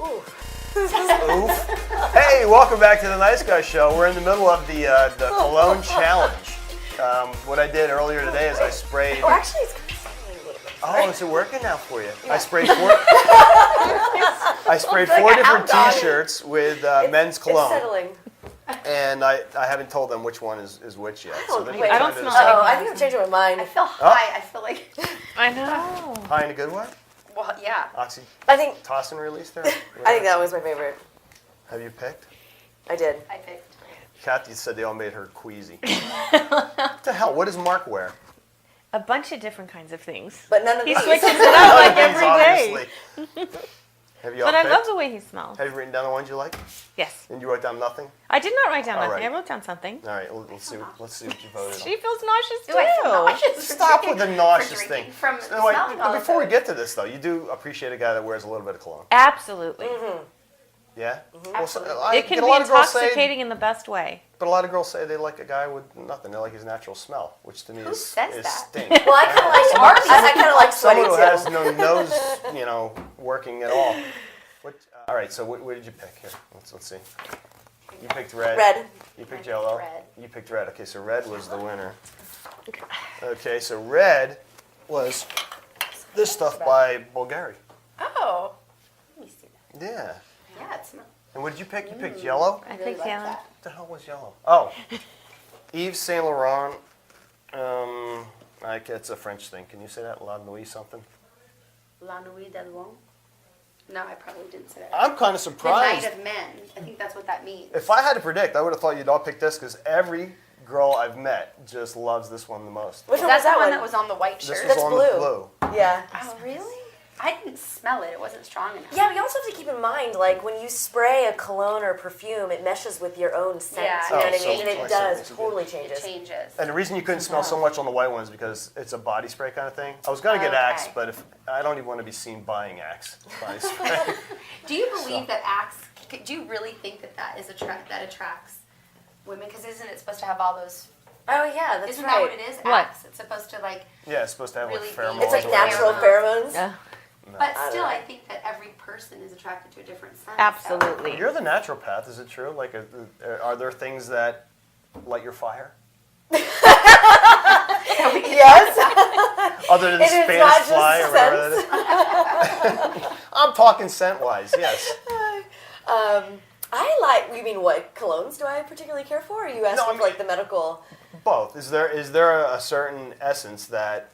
Ooh. Oof. Hey, welcome back to the Nice Guy Show. We're in the middle of the cologne challenge. What I did earlier today is I sprayed. Oh, actually, it's smelling a little bit. Oh, is it working now for you? Yeah. I sprayed four like a different hound dog. T-shirts with men's It's cologne, settling. and I haven't told them which one is which yet. don't- they're wait, trying I don't to smell decide. Oh, I think I'm changing my mind. I feel high. I feel like, I know. High in a good way? well, yeah. Oxytocin I think release there? I think that was my favorite. Have you picked? I did. I picked. Kathy said they all made her queasy. What the hell? What does Mark wear? A bunch of different kinds of things. But none of He these. switches it up like Things, every day. obviously. Have you all But I picked? love the way he smells. Have you written down the ones you like? Yes. And you wrote down nothing? I did not write down All nothing. right. I wrote down something. All right, let's see what you voted on. She feels nauseous too. Ooh, I feel nauseous. for Stop drinking- with the nauseous for thing. drinking From No, wait, smelling all before we of get to this, though, you do appreciate a guy that wears a little bit of cologne. Absolutely. Yeah? Well, Absolutely. It can get a be lot of girls say, intoxicating in the best way. but a lot of girls say they like a guy with nothing. They like his natural smell, which to me Who is says that? stink. Well, I kind of like. I kind of like sweaty Someone who has too. no nose, working at all. All right, so what did you pick here? Let's see. You picked red. Red. You picked I picked yellow. red. You picked red. Okay, so red was the winner. Okay, so red was this stuff by Bulgari. Oh. Let me see that. Yeah. Yeah, it smells. And what did you pick? You picked yellow? I really think like yellow. that. What the hell was yellow? Oh, Yves Saint Laurent. It's a French thing. Can you say that? La Nuit something? La Nuit de Loin? No, I probably didn't say that. I'm kind of The surprised. Night of Men. I think that's what that means. If I had to predict, I would have thought you'd all pick this because every girl I've met just loves this one the most. Which Is one that was that the one one? that was on the white This shirt? was That's on blue. the blue. Yeah. Oh, really? I didn't smell it. It wasn't strong enough. Yeah, but you also have to keep in mind, like, when you spray a cologne or perfume, it meshes with your own scent. Yeah, you know Oh, what I so mean? And it's it like does. something Totally It changes. changes. And the reason you couldn't smell so much on the white ones is because it's a body spray kind of thing. I was gonna get Axe, Okay. but if I don't even want to be seen buying Axe body spray. Do you believe that Axe? Do you really think that is that attracts women? Because isn't it supposed to have all those? Oh, yeah, that's Isn't right. that what it is? What? Axe. It's supposed to like. Yeah, it's supposed to have like Really pheromones. be- It's like or whatever. natural pheromones. Yeah. But I still, don't know. I think that every person is attracted to a different scent. Absolutely. You're the naturopath, is it true? Like, are there things that light your fire? Yes. Other than It is Spanish not just fly or whatever that is? I'm talking scent-wise, yes. I like, you mean what, colognes do I particularly care for? Or are you asking No, I for mean- like the medical? Both. Is there a certain essence that,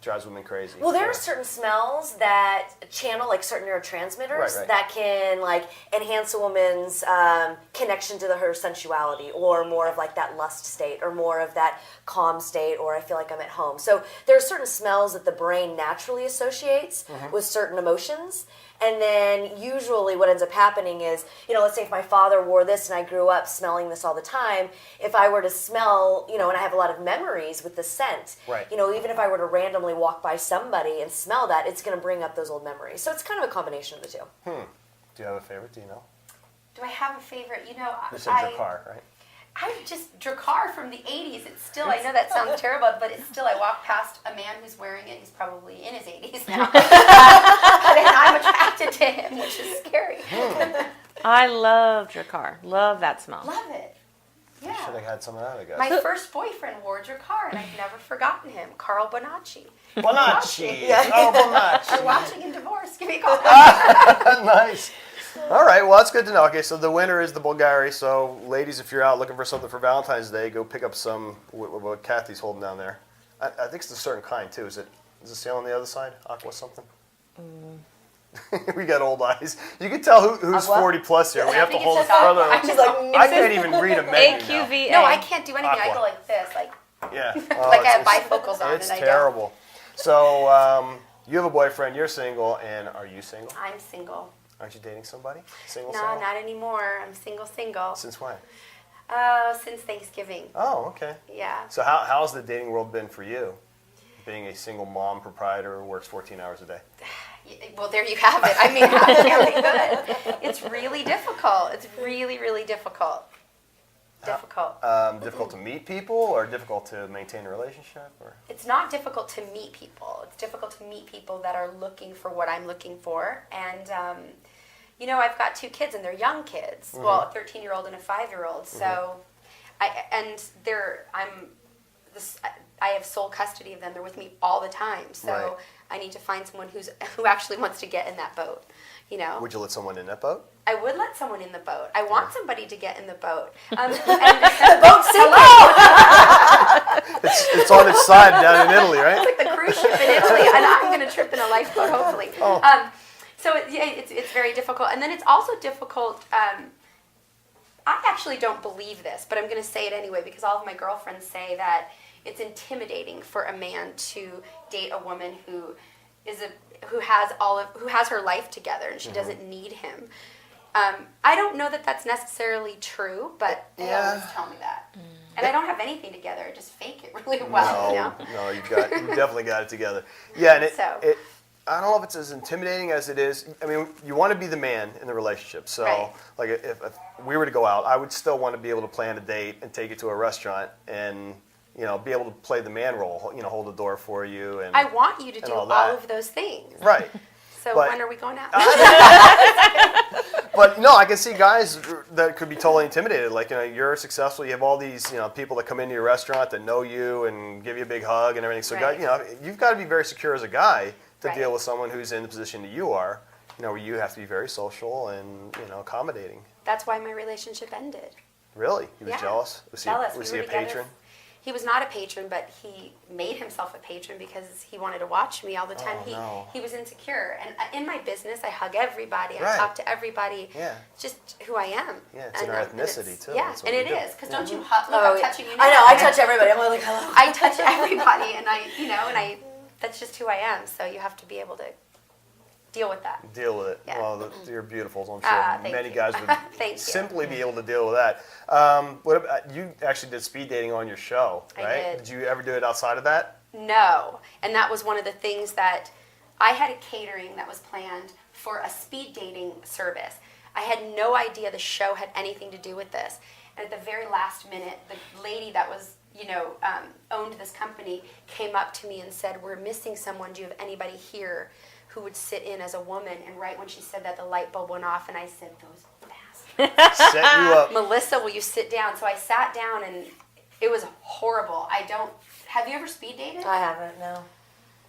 drives women crazy? Well, there are Or- certain smells that channel like certain neurotransmitters Right. that can like enhance a woman's connection to her sensuality, or more of like that lust state, or more of that calm state, or I feel like I'm at home. So there are certain smells that the brain naturally associates with certain emotions. And then usually what ends up happening is, let's say if my father wore this and I grew up smelling this all the time, if I were to smell, and I have a lot of memories with the scent, Right. even if I were to randomly walk by somebody and smell that, it's going to bring up those old memories. So it's kind of a combination of the two. Do you have a favorite? Do you know? Do I have a favorite? You said Drakkar, right? I'm just Drakkar from the 80s. It's still, I know that sounds terrible, but it's still, I walk past a man who's wearing it. He's probably in his 80s now. And I'm attracted to him, which is scary. I love Drakkar. Love that smell. Love it. Should Yeah. have had some of that, I guess. My first boyfriend wore Drakkar, and I've never forgotten him. Carl Bonacci. Bonacci! Yeah. Oh, You're Bonacci! watching in divorce. Give me a call. Nice. All right, well, that's good to know. Okay, so the winner is the Bulgari. So, ladies, if you're out looking for something for Valentine's Day, go pick up some, what Kathy's holding down there. I think it's a certain kind, too. Is it sale on the other side? Aqua something? We got old eyes. You can tell who's Aqua? 40 plus here. We I have to think hold it it says further. Aqua. She's like, I can't even read a menu now. AQVA. No, I can't do anything. I Aqua. go like this. Like, Yeah. Like I have bifocals on It's and I don't. terrible. So, you have a boyfriend, you're single, and are you single? I'm single. Aren't you dating somebody? Single, No, single? not anymore. I'm single. Since when? Since Thanksgiving. Oh, okay. Yeah. So how's the dating world been for you? Being a single mom proprietor who works 14 hours a day. Well, there you have it. I mean, how really good. It's really difficult. It's really, really difficult. difficult. Difficult to meet people or difficult to maintain a relationship? Or? It's not difficult to meet people. It's difficult to meet people that are looking for what I'm looking for. And, you know, I've got 2 kids and they're young kids. Well, a 13-year-old and a 5-year-old. So, I have sole custody of them. They're with me all the time. So Right. I need to find someone who actually wants to get in that boat. You know, Would you let someone in that boat? I would let someone in the boat. I want somebody to get in the boat. And The boat's sinking. It's on its side down in Italy, right? It's like the cruise ship in Italy, and I'm going to trip in a lifeboat, hopefully. So it's very difficult, and then it's also difficult. I actually don't believe this, but I'm going to say it anyway because all of my girlfriends say that it's intimidating for a man to date a woman who has her life together and she doesn't need him. I don't know that that's necessarily true, but they always tell me that. And I don't have anything together; I just fake it really well. You know? No, you definitely got it together. Yeah, and So- I don't know if it's as intimidating as it is. I mean, you want to be the man in the relationship. So, Right. like, if we were to go out, I would still want to be able to plan a date and take you to a restaurant and, you know, be able to play the man role. You know, hold the door for you and. I want you to do all all that. of those things. Right. So But- when are we going out? But no, I can see guys that could be totally intimidated. Like, you know, you're successful. You have all these, you know, people that come into your restaurant that know you and give you a big hug and everything. So, Right. you know, you've got to be very secure as a guy to Right. deal with someone who's in the position that you are. You know, where you have to be very social and, you know, accommodating. That's why my relationship ended. Really? He was Yeah. jealous? Was Jealous. Was We he were a together. patron? He was not a patron, but he made himself a patron because he wanted to watch me all the time. Oh, no. He was insecure. And in my business, I hug everybody. I Right. talk to everybody. Yeah. It's just who I am. Yeah, it's in our ethnicity, too. Yeah, That's what and we it do. is. Because don't you hug? Look, Oh, I'm yeah. touching you now. I know. I touch everybody. I'm like, hello. I touch everybody, and that's just who I am. So you have to be able to deal with that. Deal with it. Yeah. Well, you're beautiful. So I'm Thank sure many you. guys would Thank you. simply be able to deal with that. What about, you actually did speed dating on your show, I right? did. You ever do it outside of that? No. And that was one of the things that I had a catering that was planned for a speed dating service. I had no idea the show had anything to do with this. And at the very last minute, the lady that was, owned this company came up to me and said, "We're missing someone. Do you have anybody here who would sit in as a woman?" And right when she said that, the light bulb went off, and I said, "Those bastards." Set you up. Melissa, will you sit down? So I sat down, and it was horrible. Have you ever speed dated? I haven't. No.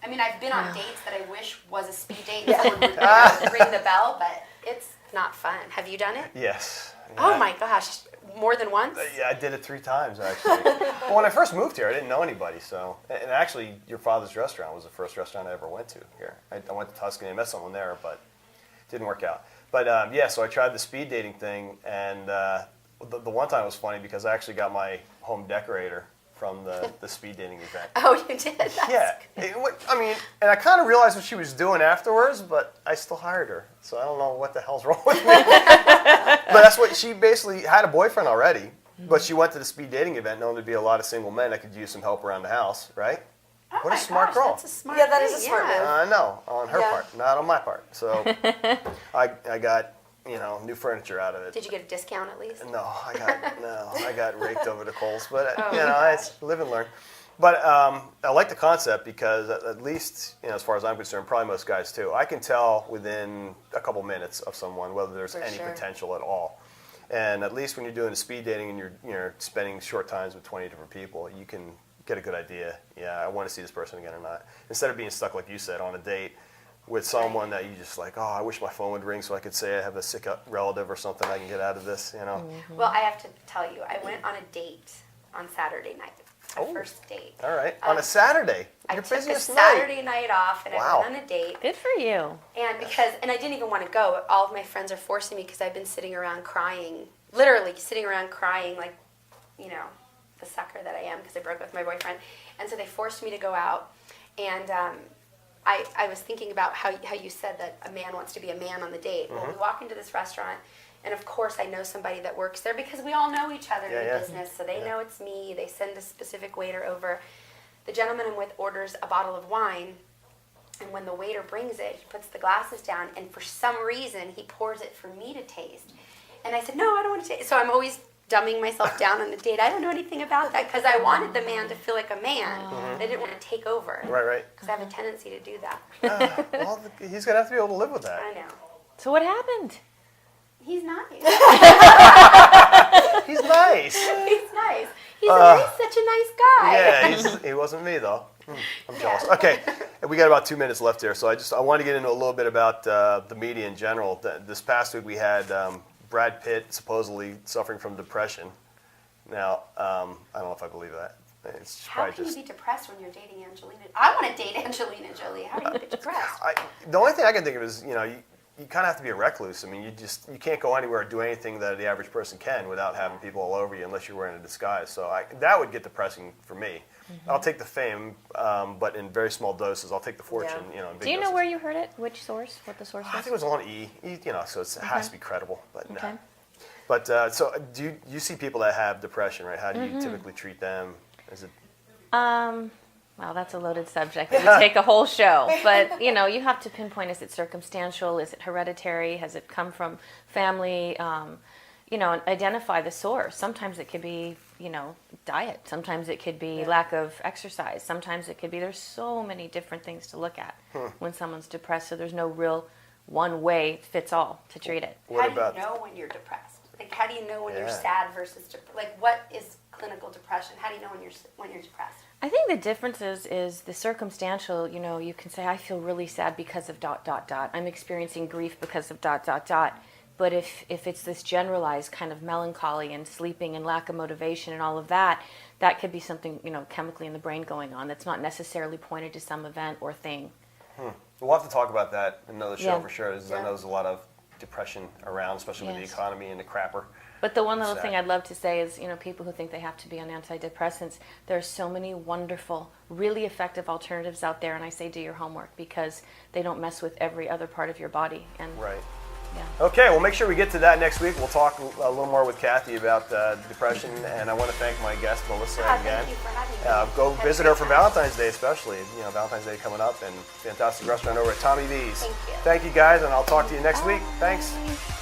I mean, I've been on dates that I wish was a speed date and someone would ring the bell, but it's not fun. Have you done it? Yes. Oh Yeah. my gosh, more than once? Yeah, I did it 3 times actually. Well, when I first moved here, I didn't know anybody. So, and actually, your father's restaurant was the first restaurant I ever went to here. I went to Tuscany and met someone there, but it didn't work out. But yeah, so I tried the speed dating thing, and the one time was funny because I actually got my home decorator from the speed dating event. Oh, you did? That's Yeah, I mean, and I kind of realized what she was doing afterwards, but I still hired her, so I don't know what the hell's wrong with me. But that's what she basically had a boyfriend already, but she went to the speed dating event knowing there'd be a lot of single men that could use some help around the house, right? Oh What a my smart gosh, girl. That's a smart Yeah, that is a thing, smart yeah. move. I know, on her Yeah. part, not on my part. So I got new furniture out of it. Did you get a discount at least? No, I got raked over the coals. But Oh, it's live and learn. But I like the concept because at least as far as I'm concerned, probably most guys too. I can tell within a couple minutes of someone whether there's For any sure. potential at all. And at least when you're doing the speed dating and you're spending short times with 20 different people, you can get a good idea. Yeah, I want to see this person again or not. Instead of being stuck, like you said, on a date with someone that you just like, oh, I wish my phone would ring so I could say I have a sick relative or something I can get out of this, Well, I have to tell you, I went on a date on Saturday night. My Oh. first date. All right, on a Saturday. I Your took a busiest Saturday night off and Wow. I went on a date. Good for you. And I didn't even want to go. All of my friends are forcing me because I've been sitting around crying, literally sitting around crying like, the sucker that I am because I broke up with my boyfriend. And so they forced me to go out. And I was thinking about how you said that a man wants to be a man on the date. Well, we walk into this restaurant, and of course I know somebody that works there because we all know each other in the Yeah. business. So they Yeah. know it's me. They send a specific waiter over. The gentleman I'm with orders a bottle of wine. And when the waiter brings it, he puts the glasses down, and for some reason, he pours it for me to taste. And I said, no, I don't want to taste. So I'm always dumbing myself down on the date. I don't know anything about that because I wanted the man to feel like a man. I didn't want to take over. Right. Because I have a tendency to do that. Well, he's gonna have to be able to live with that. I know. So what happened? He's nice. He's nice. He's nice. He's such a nice guy. Yeah, he wasn't me though. I'm jealous. Okay, we got about 2 minutes left here, so I want to get into a little bit about the media in general. This past week we had Brad Pitt supposedly suffering from depression. Now, I don't know if I believe that. It's How probably can just. you be depressed when you're dating Angelina? I want to date Angelina Jolie. How do you get depressed? The only thing I can think of is, you kind of have to be a recluse. I mean, you can't go anywhere or do anything that the average person can without having people all over you unless you're wearing a disguise. So that would get depressing for me. I'll take the fame, but in very small doses. I'll take the fortune, in big Do you know doses. where you heard it? Which source? What the source I was? think it was on E, so it has to be credible. But Okay. no. But so do you see people that have depression, right? How do you typically treat them? Is it Well, that's a loaded subject. It would take a whole show. But, you have to pinpoint, is it circumstantial? Is it hereditary? Has it come from family? And identify the source. Sometimes it could be, diet. Sometimes it could be lack of exercise. Sometimes it could be, there's so many different things to look at when someone's depressed. So there's no real one way fits all to treat it. How do you know when you're depressed? Like, how do you know when you're sad versus like what is clinical depression? How do you know when you're depressed? I think the difference is the circumstantial. You can say, I feel really sad because of ... I'm experiencing grief because of ... But if it's this generalized kind of melancholy and sleeping and lack of motivation and all of that, that could be something, chemically in the brain going on that's not necessarily pointed to some event or thing. We'll have to talk about that in another show Yeah. for sure. I know there's a lot of depression around, especially with the Yes. economy and the crapper. But the one little Sad. thing I'd love to say is, people who think they have to be on antidepressants, there are so many wonderful, really effective alternatives out there, and I say do your homework because they don't mess with every other part of your body. And Right. yeah. Okay, well, make sure we get to that next week. We'll talk a little more with Kathy about depression, and I want to thank my guest, Melissa, again. Thank you for having me. Go Had a visit great her for time. Valentine's Day, especially. Valentine's Day coming up, and fantastic restaurant over at Tommy V's. Thank you. Thank you, guys, and I'll talk to you next week. Thanks. Bye.